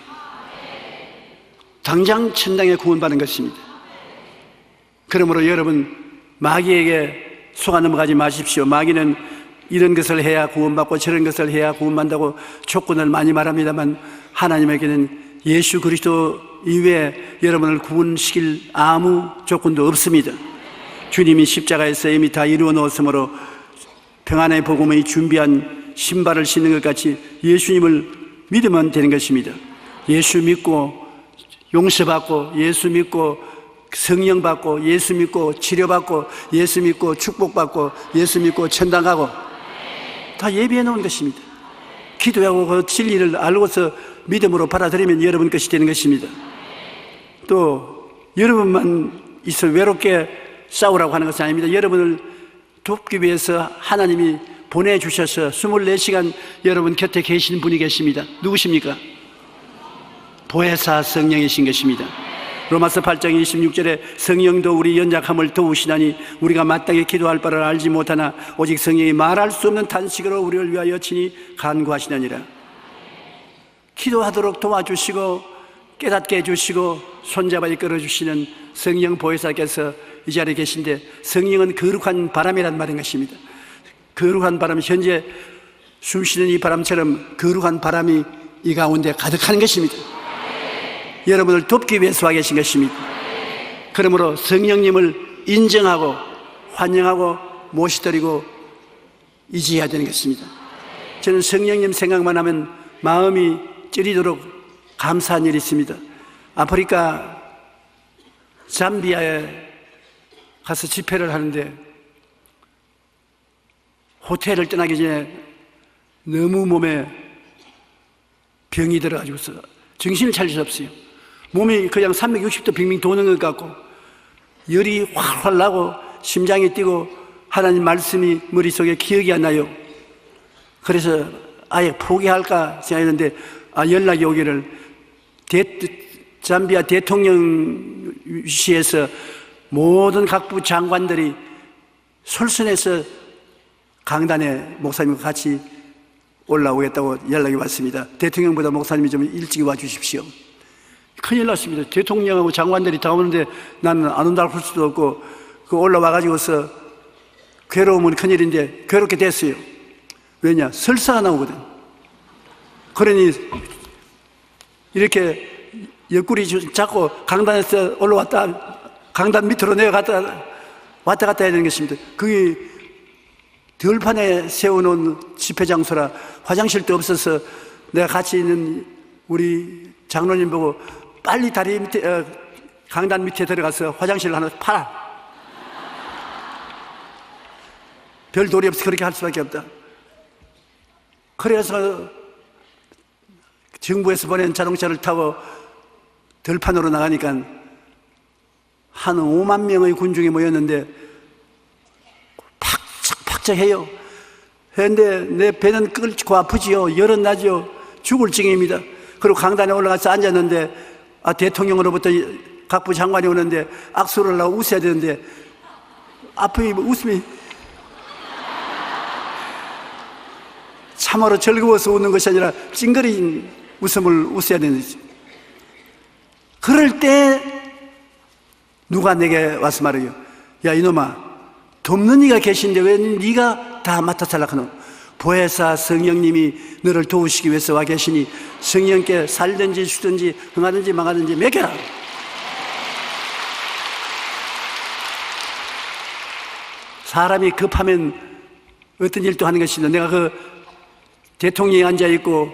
당장 천당에 구원받는 것입니다. 그러므로 여러분 마귀에게 속아 넘어가지 마십시오. 마귀는 이런 것을 해야 구원받고 저런 것을 해야 구원받는다고 조건을 많이 말합니다만, 하나님에게는 예수 그리스도 이외에 여러분을 구원시킬 아무 조건도 없습니다. 주님이 십자가에서 이미 다 이루어 놓았으므로 평안의 복음의 준비한 신발을 신는 것 같이 예수님을 믿으면 되는 것입니다. 예수 믿고 용서받고, 예수 믿고 성령 받고, 예수 믿고 치료받고, 예수 믿고 축복받고, 예수 믿고 천당 가고, 다 예비해 놓은 것입니다. 기도하고 그 진리를 알고서 믿음으로 받아들이면 여러분 것이 되는 것입니다. 또 여러분만 있어 외롭게 싸우라고 하는 것은 아닙니다. 여러분을 돕기 위해서 하나님이 보내주셔서 24시간 여러분 곁에 계시는 분이 계십니다. 누구십니까? 보혜사 성령이신 것입니다. 로마서 8장 26절에 성령도 우리 연약함을 도우시나니 우리가 마땅히 기도할 바를 알지 못하나 오직 성령이 말할 수 없는 탄식으로 우리를 위하여 친히 간구하시느니라. 기도하도록 도와주시고 깨닫게 해주시고 손잡아 이끌어주시는 성령 보혜사께서 이 자리에 계신데, 성령은 거룩한 바람이란 말인 것입니다. 거룩한 바람, 현재 숨쉬는 이 바람처럼 거룩한 바람이 이 가운데 가득한 것입니다. 여러분을 돕기 위해서 와 계신 것입니다. 그러므로 성령님을 인정하고 환영하고 모시드리고 이지해야 되는 것입니다. 저는 성령님 생각만 하면 마음이 찌리도록 감사한 일이 있습니다. 아프리카 잠비아에 가서 집회를 하는데 호텔을 떠나기 전에 너무 몸에 병이 들어가지고서 정신을 차릴 수 없어요. 몸이 그냥 360도 빙빙 도는 것 같고 열이 활활 나고 심장이 뛰고 하나님 말씀이 머릿속에 기억이 안 나요. 그래서 아예 포기할까 생각했는데 연락이 오기를 잠비아 대통령실에서 모든 각부 장관들이 솔선해서 강단에 목사님과 같이 올라오겠다고 연락이 왔습니다. 대통령보다 목사님이 좀 일찍 와주십시오. 큰일 났습니다. 대통령하고 장관들이 다 오는데 나는 안 온다고 할 수도 없고, 그 올라와가지고서 괴로우면 큰일인데 괴롭게 됐어요. 왜냐? 설사가 나오거든. 그러니 이렇게 옆구리 잡고 강단에서 올라왔다 강단 밑으로 내려갔다 왔다 갔다 해야 되는 것입니다. 그게 들판에 세워놓은 집회 장소라 화장실도 없어서 내가 같이 있는 우리 장로님 보고 빨리 다리 밑에 강단 밑에 들어가서 화장실을 하나 팔아. 별 도리 없이 그렇게 할 수밖에 없다. 그래서 정부에서 보낸 자동차를 타고 들판으로 나가니까 한 5만 명의 군중이 모였는데 팍짝팍짝해요. 그런데 내 배는 끓고 아프지요. 열은 나죠. 죽을 징입니다. 그리고 강단에 올라가서 앉았는데 대통령으로부터 각부 장관이 오는데 악수를 하고 웃어야 되는데 앞에 웃음이 참으로 즐거워서 웃는 것이 아니라 찡그린 웃음을 웃어야 되는 거지. 그럴 때 누가 내게 와서 말해요. 야 이놈아, 돕는 이가 계신데 왜 네가 다 맡아서 하노? 보혜사 성령님이 너를 도우시기 위해서 와 계시니 성령께 살든지 죽든지 흥하든지 망하든지 맡겨라. 사람이 급하면 어떤 일도 하는 것이다. 내가 그 대통령이 앉아있고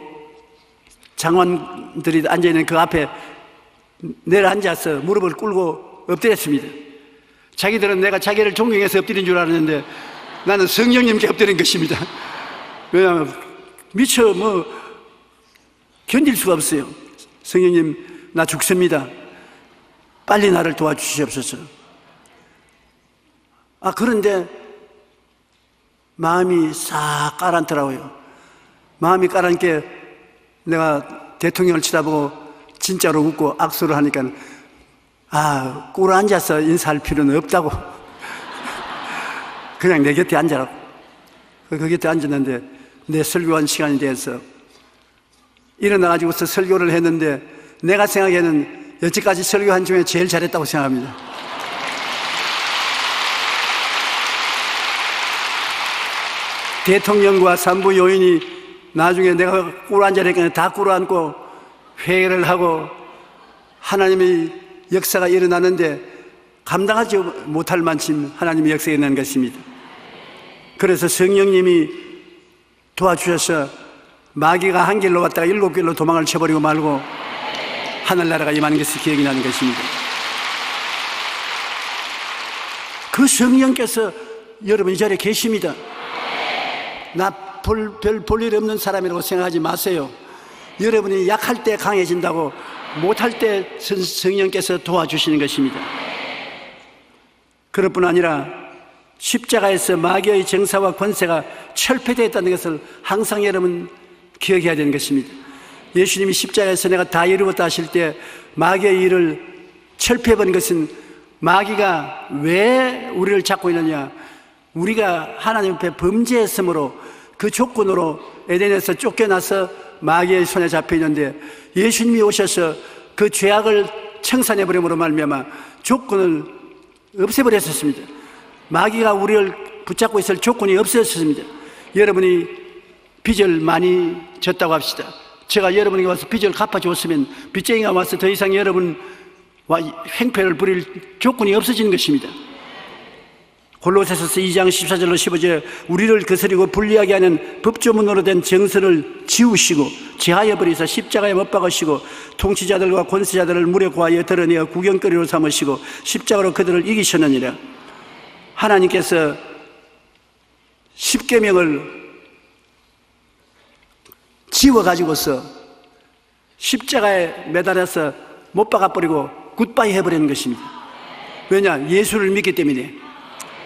장관들이 앉아있는 그 앞에 내려앉아서 무릎을 꿇고 엎드렸습니다. 자기들은 내가 자기를 존경해서 엎드린 줄 알았는데 나는 성령님께 엎드린 것입니다. 왜냐하면 미처 견딜 수가 없어요. 성령님, 나 죽습니다. 빨리 나를 도와주시옵소서. 그런데 마음이 싹 가라앉더라고요. 마음이 가라앉게 내가 대통령을 쳐다보고 진짜로 웃고 악수를 하니까 꿇어 앉아서 인사할 필요는 없다고. 그냥 내 곁에 앉아라. 그 곁에 앉았는데 내 설교한 시간이 돼서 일어나가지고서 설교를 했는데 내가 생각에는 여태까지 설교한 중에 제일 잘했다고 생각합니다. 대통령과 산부 요인이 나중에 내가 꿇어앉으니까 다 꿇어앉고 회개를 하고 하나님의 역사가 일어나는데 감당하지 못할 만큼 하나님의 역사가 일어나는 것입니다. 그래서 성령님이 도와주셔서 마귀가 한 길로 왔다가 7길로 도망을 쳐버리고 말고 하늘나라가 임하는 것이 기억이 나는 것입니다. 그 성령께서 여러분 이 자리에 계십니다. 나 별 일 없는 사람이라고 생각하지 마세요. 여러분이 약할 때 강해진다고, 못할 때 성령께서 도와주시는 것입니다. 그럴 뿐 아니라 십자가에서 마귀의 정사와 권세가 철폐되었다는 것을 항상 여러분 기억해야 되는 것입니다. 예수님이 십자가에서 내가 다 이루었다 하실 때 마귀의 일을 철폐해버린 것은 마귀가 왜 우리를 잡고 있느냐, 우리가 하나님 앞에 범죄했으므로 그 조건으로 에덴에서 쫓겨나서 마귀의 손에 잡혀 있는데 예수님이 오셔서 그 죄악을 청산해버림으로 말미암아 조건을 없애버렸었습니다. 마귀가 우리를 붙잡고 있을 조건이 없어졌습니다. 여러분이 빚을 많이 졌다고 합시다. 제가 여러분에게 와서 빚을 갚아줬으면 빚쟁이가 와서 더 이상 여러분과 행패를 부릴 조건이 없어지는 것입니다. 골로새서 2장 14절로 15절에 우리를 거스리고 불리하게 하는 법조문으로 된 정서를 지우시고 제하여 버리사 십자가에 못 박으시고 통치자들과 권세자들을 무려 구하여 드러내어 구경거리로 삼으시고 십자가로 그들을 이기셨느니라. 하나님께서 십계명을 지워가지고서 십자가에 매달아서 못 박아버리고 굿바이 해버리는 것입니다. 왜냐? 예수를 믿기 때문에.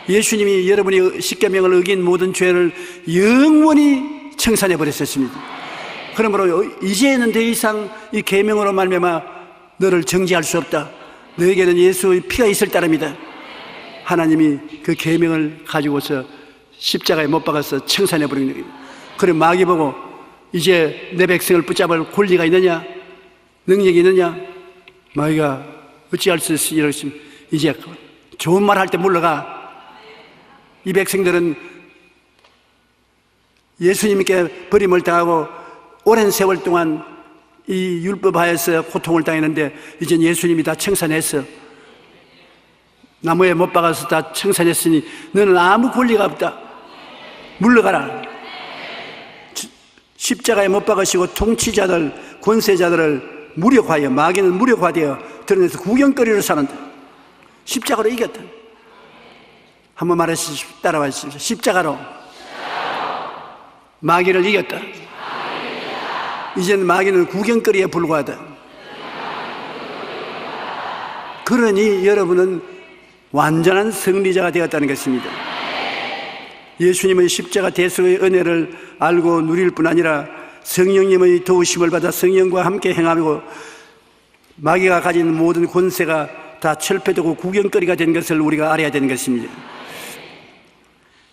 예수님이 여러분이 십계명을 어긴 모든 죄를 영원히 청산해버렸었습니다. 그러므로 이제는 더 이상 이 계명으로 말미암아 너를 정죄할 수 없다. 너에게는 예수의 피가 있을 따름이다. 하나님이 그 계명을 가지고서 십자가에 못 박아서 청산해버리는 거예요. 그래 마귀 보고 이제 내 백성을 붙잡을 권리가 있느냐, 능력이 있느냐, 마귀가 어찌할 수 있으니 이러시면 이제 좋은 말 할 때 물러가. 이 백성들은 예수님께 버림을 당하고 오랜 세월 동안 이 율법하에서 고통을 당했는데 이젠 예수님이 다 청산했어. 나무에 못 박아서 다 청산했으니 너는 아무 권리가 없다. 물러가라. 십자가에 못 박으시고 통치자들, 권세자들을 무력화하여, 마귀는 무력화되어 드러내서 구경거리로 사는다. 십자가로 이겼다. 한번 말하시죠. 따라와 주십시오. 십자가로 마귀를 이겼다. 이제는 마귀는 구경거리에 불과하다. 그러니 여러분은 완전한 승리자가 되었다는 것입니다. 예수님의 십자가 대속의 은혜를 알고 누릴 뿐 아니라 성령님의 도우심을 받아 성령과 함께 행하고 마귀가 가진 모든 권세가 다 철폐되고 구경거리가 된 것을 우리가 알아야 되는 것입니다.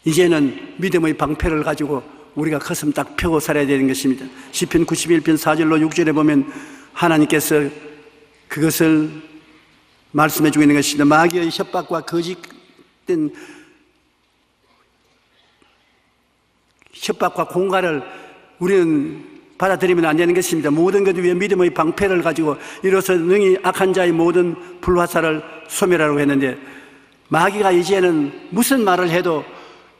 이제는 믿음의 방패를 가지고 우리가 가슴 딱 펴고 살아야 되는 것입니다. 시편 91편 4절로 6절에 보면 하나님께서 그것을 말씀해 주고 있는 것입니다. 마귀의 협박과 거짓된 협박과 공갈을 우리는 받아들이면 안 되는 것입니다. 모든 것 위에 믿음의 방패를 가지고 이로써 능히 악한 자의 모든 불화살을 소멸하라고 했는데 마귀가 이제는 무슨 말을 해도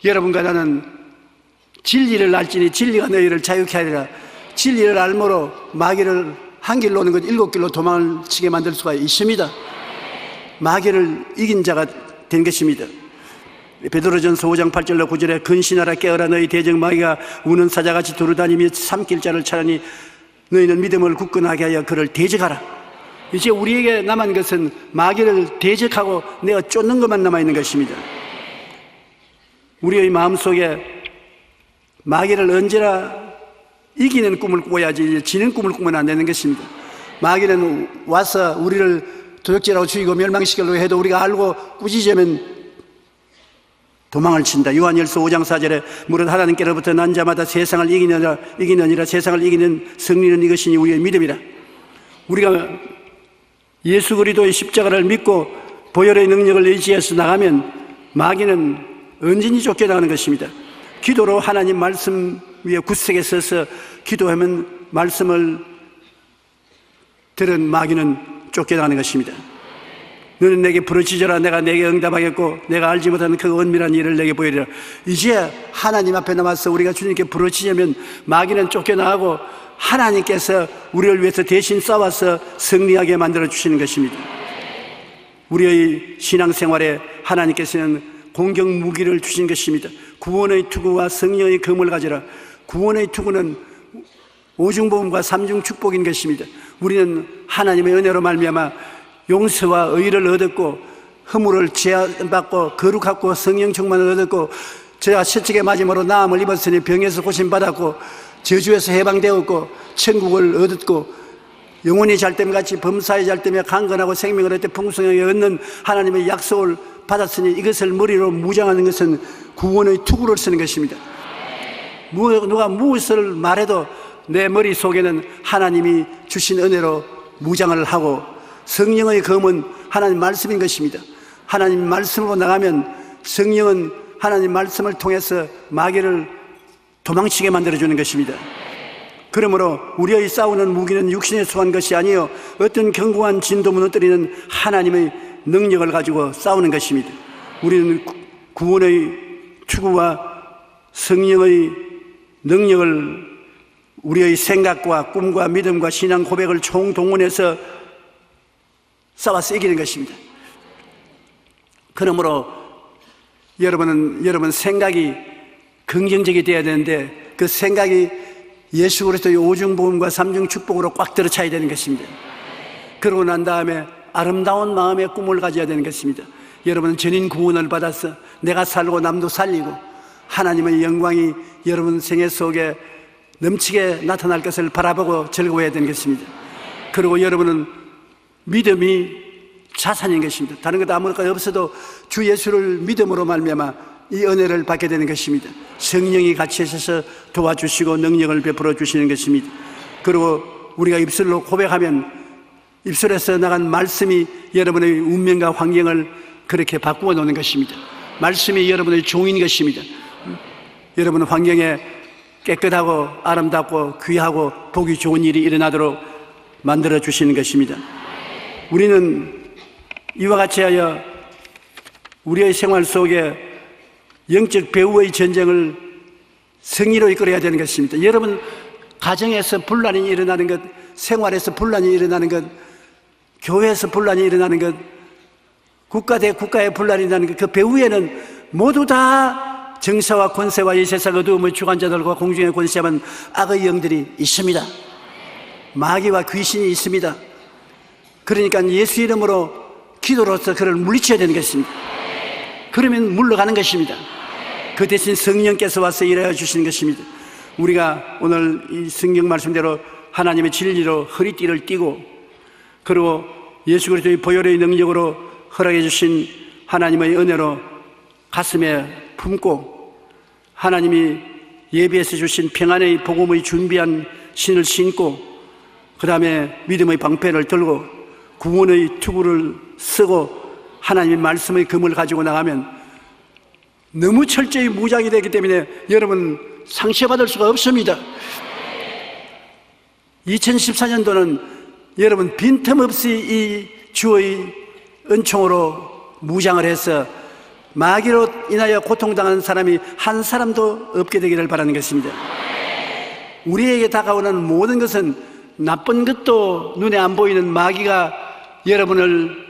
여러분과 나는 진리를 알지니 진리가 너희를 자유케 하리라. 진리를 알므로 마귀를 한 길로 오는 것 7길로 도망을 치게 만들 수가 있습니다. 마귀를 이긴 자가 된 것입니다. 베드로전서 5장 8절로 9절에 근신하라 깨어라 너희 대적 마귀가 우는 사자같이 두루다니며 삼킬 자를 찾으니 너희는 믿음을 굳건하게 하여 그를 대적하라. 이제 우리에게 남은 것은 마귀를 대적하고 내가 쫓는 것만 남아있는 것입니다. 우리의 마음속에 마귀를 언제나 이기는 꿈을 꿔야지 지는 꿈을 꾸면 안 되는 것입니다. 마귀는 와서 우리를 도적질하고 죽이고 멸망시키려고 해도 우리가 알고 꾸짖으면 도망을 친다. 요한일서 5장 4절에 무릇 하나님께로부터 난 자마다 세상을 이기느니라 세상을 이기는 승리는 이것이니 우리의 믿음이라. 우리가 예수 그리스도의 십자가를 믿고 보혈의 능력을 의지해서 나가면 마귀는 언제든지 쫓겨나가는 것입니다. 기도로 하나님 말씀 위에 구석에 서서 기도하면 말씀을 들은 마귀는 쫓겨나는 것입니다. 너는 내게 부르짖어라. 내가 내게 응답하겠고 내가 알지 못하는 그 은밀한 일을 내게 보이리라. 이제 하나님 앞에 남아서 우리가 주님께 부르짖으면 마귀는 쫓겨나가고 하나님께서 우리를 위해서 대신 싸워서 승리하게 만들어 주시는 것입니다. 우리의 신앙생활에 하나님께서는 공격 무기를 주신 것입니다. 구원의 투구와 성령의 검을 가지라. 구원의 투구는 오중보험과 삼중 축복인 것입니다. 우리는 하나님의 은혜로 말미암아 용서와 의를 얻었고 허물을 제한받고 거룩하고 성령 충만을 얻었고 제가 실직의 맞음으로 나음을 입었으니 병에서 고침받았고 저주에서 해방되었고 천국을 얻었고 영혼이 잘됨 같이 범사에 잘되며 강건하고 생명을 얻되 풍성하게 얻는 하나님의 약속을 받았으니 이것을 머리로 무장하는 것은 구원의 투구를 쓰는 것입니다. 누가 무엇을 말해도 내 머릿속에는 하나님이 주신 은혜로 무장을 하고 성령의 검은 하나님 말씀인 것입니다. 하나님 말씀으로 나가면 성령은 하나님 말씀을 통해서 마귀를 도망치게 만들어주는 것입니다. 그러므로 우리의 싸우는 무기는 육신에 속한 것이 아니요 어떤 견고한 진도 무너뜨리는 하나님의 능력을 가지고 싸우는 것입니다. 우리는 구원의 투구와 성령의 능력을 우리의 생각과 꿈과 믿음과 신앙 고백을 총동원해서 싸워서 이기는 것입니다. 그러므로 여러분 생각이 긍정적이 되어야 되는데 그 생각이 예수 그리스도의 오중복음과 삼중 축복으로 꽉 들어차야 되는 것입니다. 그러고 난 다음에 아름다운 마음의 꿈을 가져야 되는 것입니다. 여러분은 전인 구원을 받아서 내가 살고 남도 살리고 하나님의 영광이 여러분 생애 속에 넘치게 나타날 것을 바라보고 즐거워해야 되는 것입니다. 그리고 여러분은 믿음이 자산인 것입니다. 다른 것 아무것도 없어도 주 예수를 믿음으로 말미암아 이 은혜를 받게 되는 것입니다. 성령이 같이 하셔서 도와주시고 능력을 베풀어 주시는 것입니다. 그리고 우리가 입술로 고백하면 입술에서 나간 말씀이 여러분의 운명과 환경을 그렇게 바꾸어 놓는 것입니다. 말씀이 여러분의 종인 것입니다. 여러분 환경에 깨끗하고 아름답고 귀하고 보기 좋은 일이 일어나도록 만들어 주시는 것입니다. 우리는 이와 같이 하여 우리의 생활 속에 영적 배후의 전쟁을 승리로 이끌어야 되는 것입니다. 여러분 가정에서 분란이 일어나는 것, 생활에서 분란이 일어나는 것, 교회에서 분란이 일어나는 것, 국가 대 국가의 분란이 일어나는 것, 그 배후에는 모두 다 정사와 권세와 이 세상 어두움의 주관자들과 공중의 권세한 악의 영들이 있습니다. 마귀와 귀신이 있습니다. 그러니까 예수 이름으로 기도로서 그를 물리쳐야 되는 것입니다. 그러면 물러가는 것입니다. 그 대신 성령께서 와서 일하여 주시는 것입니다. 우리가 오늘 이 성경 말씀대로 하나님의 진리로 허리띠를 띠고 그리고 예수 그리스도의 보혈의 능력으로 허락해 주신 하나님의 은혜로 가슴에 품고 하나님이 예비해서 주신 평안의 복음의 준비한 신을 신고 그 다음에 믿음의 방패를 들고 구원의 투구를 쓰고 하나님의 말씀의 검을 가지고 나가면 너무 철저히 무장이 되기 때문에 여러분 상처받을 수가 없습니다. 2014년도는 여러분 빈틈없이 이 주의 은총으로 무장을 해서 마귀로 인하여 고통당하는 사람이 한 사람도 없게 되기를 바라는 것입니다. 우리에게 다가오는 모든 것은 나쁜 것도 눈에 안 보이는 마귀가 여러분을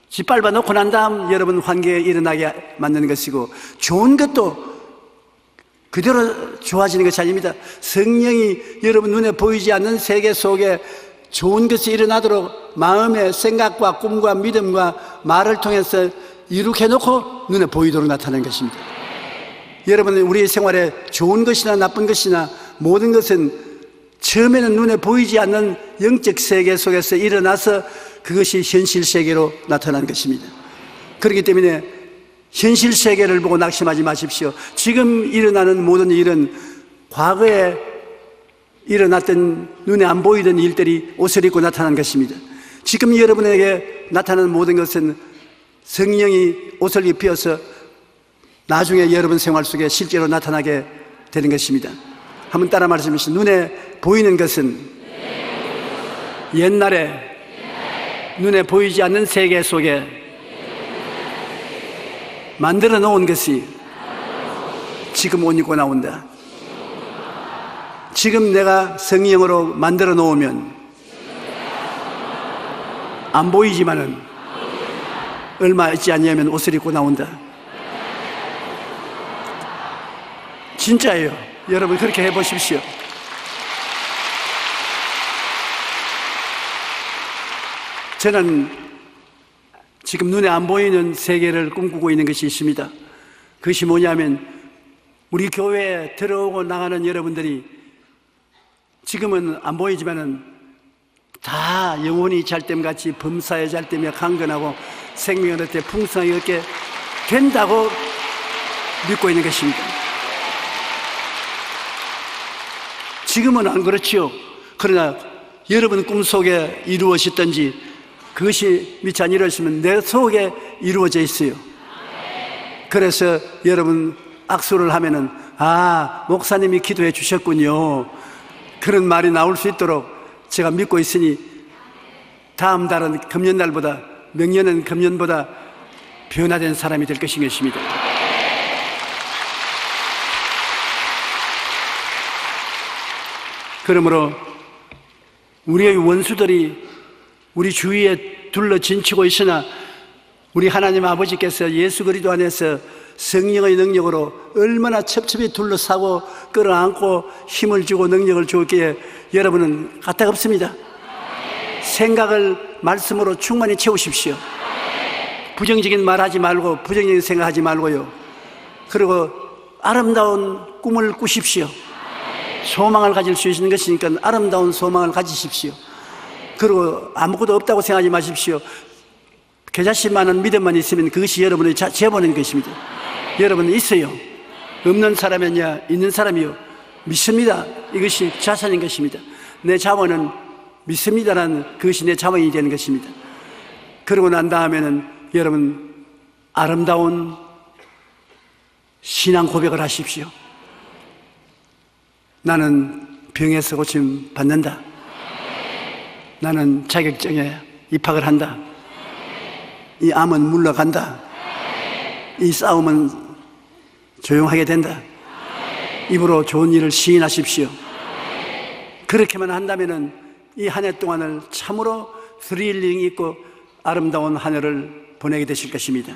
짓밟아 놓고 난 다음 여러분 환경에 일어나게 만드는 것이고 좋은 것도 그대로 좋아지는 것이 아닙니다. 성령이 여러분 눈에 보이지 않는 세계 속에 좋은 것이 일어나도록 마음의 생각과 꿈과 믿음과 말을 통해서 이룩해 놓고 눈에 보이도록 나타나는 것입니다. 여러분 우리의 생활에 좋은 것이나 나쁜 것이나 모든 것은 처음에는 눈에 보이지 않는 영적 세계 속에서 일어나서 그것이 현실 세계로 나타나는 것입니다. 그렇기 때문에 현실 세계를 보고 낙심하지 마십시오. 지금 일어나는 모든 일은 과거에 일어났던 눈에 안 보이던 일들이 옷을 입고 나타난 것입니다. 지금 여러분에게 나타나는 모든 것은 성령이 옷을 입혀서 나중에 여러분 생활 속에 실제로 나타나게 되는 것입니다. 한번 따라 말씀해 주시죠. 눈에 보이는 것은 옛날에 눈에 보이지 않는 세계 속에 만들어 놓은 것이 지금 옷 입고 나온다. 지금 내가 성령으로 만들어 놓으면 안 보이지만은 얼마 있지 않냐면 옷을 입고 나온다. 진짜예요. 여러분 그렇게 해보십시오. 저는 지금 눈에 안 보이는 세계를 꿈꾸고 있는 것이 있습니다. 그것이 뭐냐면 우리 교회에 들어오고 나가는 여러분들이 지금은 안 보이지만은 다 영혼이 잘됨같이 범사에 잘되며 강건하고 생명을 얻되 풍성하게 얻게 된다고 믿고 있는 것입니다. 지금은 안 그렇지요. 그러나 여러분 꿈속에 이루어졌든지 그것이 미처 안 이루어졌으면 내 속에 이루어져 있어요. 그래서 여러분 악수를 하면은 목사님이 기도해 주셨군요. 그런 말이 나올 수 있도록 제가 믿고 있으니 다음 달은 금년날보다 명년은 금년보다 변화된 사람이 될 것인 것입니다. 그러므로 우리의 원수들이 우리 주위에 둘러 진치고 있으나 우리 하나님 아버지께서 예수 그리스도 안에서 성령의 능력으로 얼마나 첩첩이 둘러싸고 끌어안고 힘을 주고 능력을 주었기에 여러분은 까딱없습니다. 생각을 말씀으로 충만히 채우십시오. 부정적인 말 하지 말고 부정적인 생각하지 말고요. 그리고 아름다운 꿈을 꾸십시오. 소망을 가질 수 있는 것이니까 아름다운 소망을 가지십시오. 그리고 아무것도 없다고 생각하지 마십시오. 겨자씨만한 믿음만 있으면 그것이 여러분의 재본인 것입니다. 여러분은 있어요. 없는 사람이냐 있는 사람이요. 믿습니다. 이것이 자산인 것입니다. 내 자원은 믿습니다라는 그것이 내 자원이 되는 것입니다. 그러고 난 다음에는 여러분 아름다운 신앙 고백을 하십시오. 나는 병에서 고침 받는다. 나는 자격증에 입학을 한다. 이 암은 물러간다. 이 싸움은 조용하게 된다. 입으로 좋은 일을 시인하십시오. 그렇게만 한다면은 이 한 해 동안을 참으로 스릴링 있고 아름다운 한 해를 보내게 되실 것입니다.